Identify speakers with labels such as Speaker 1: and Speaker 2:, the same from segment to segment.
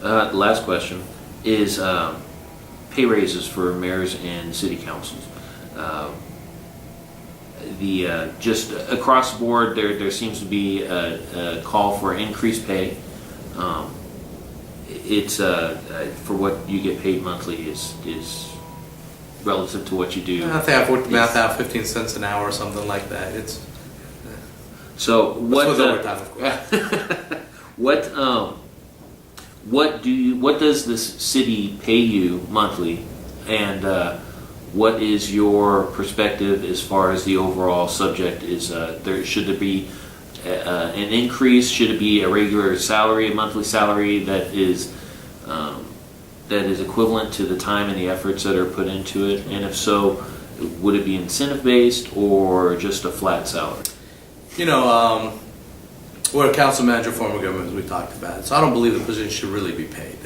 Speaker 1: Last question is pay raises for mayors and city councils. Just across the board, there seems to be a call for increased pay. It's for what you get paid monthly is relative to what you do.
Speaker 2: I think I've worked the math out, 15 cents an hour or something like that. It's
Speaker 1: so what?
Speaker 2: with overtime, of course.
Speaker 1: What does this city pay you monthly, and what is your perspective as far as the overall subject is? Should there be an increase? Should it be a regular salary, a monthly salary that is equivalent to the time and the efforts that are put into it? And if so, would it be incentive based or just a flat salary?
Speaker 2: You know, we're a council manager form of government, as we talked about. So I don't believe the position should really be paid.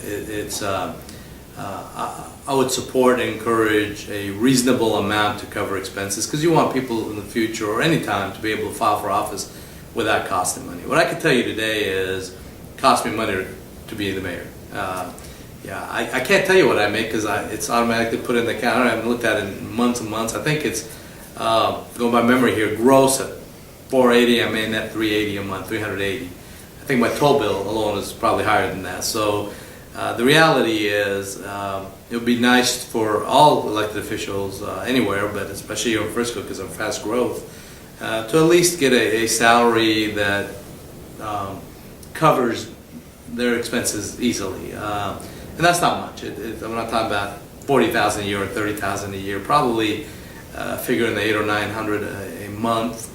Speaker 2: I would support and encourage a reasonable amount to cover expenses, because you want people in the future or any time to be able to file for office without costing money. What I can tell you today is it costs me money to be the mayor. I can't tell you what I make because it's automatically put in the account. I haven't looked at it in months and months. I think it's, going by memory here, gross at $480. I made net $380 a month, $380. I think my toll bill alone is probably higher than that. So the reality is it would be nice for all elected officials anywhere, but especially here in Frisco because of fast growth, to at least get a salary that covers their expenses easily. And that's not much. I'm not talking about $40,000 a year or $30,000 a year. Probably figuring the $800 or $900 a month,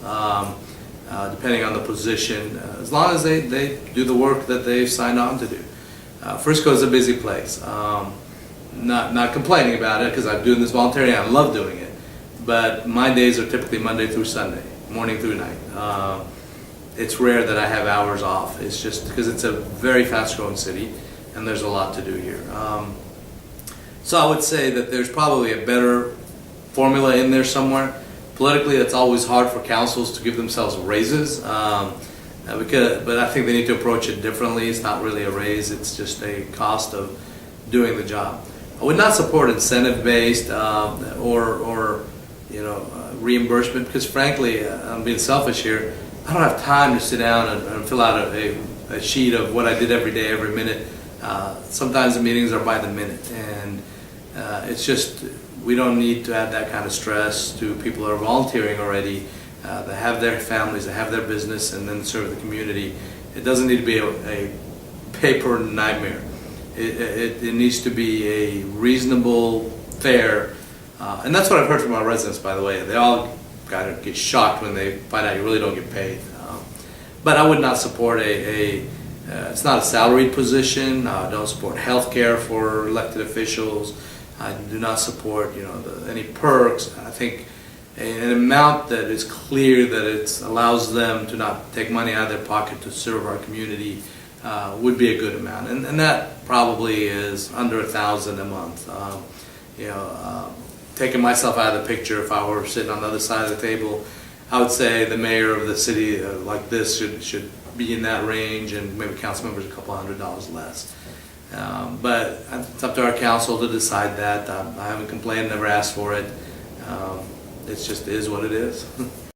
Speaker 2: depending on the position. As long as they do the work that they've signed on to do. Frisco is a busy place. Not complaining about it because I'm doing this voluntarily. I love doing it. But my days are typically Monday through Sunday, morning through night. It's rare that I have hours off. It's just because it's a very fast-growing city, and there's a lot to do here. So I would say that there's probably a better formula in there somewhere. Politically, it's always hard for councils to give themselves raises, but I think they need to approach it differently. It's not really a raise; it's just a cost of doing the job. I would not support incentive-based or reimbursement because, frankly, I'm being selfish here. I don't have time to sit down and fill out a sheet of what I did every day, every minute. Sometimes the meetings are by the minute, and it's just we don't need to add that kind of stress to people who are volunteering already, that have their families, that have their business, and then serve the community. It doesn't need to be a paper nightmare. It needs to be a reasonable, fair, and that's what I've heard from our residents, by the way. They all kind of get shocked when they find out you really don't get paid. But I would not support it's not a salaried position. I don't support health care for elected officials. I do not support, any perks. I think an amount that is clear that it allows them to not take money out of their pocket to serve our community would be a good amount, and that probably is under $1,000 a month. Taking myself out of the picture, if I were sitting on the other side of the table, I would say the mayor of the city like this should be in that range, and maybe council members a couple $100 less. But it's up to our council to decide that. I haven't complained, never asked for it. It just is what it is.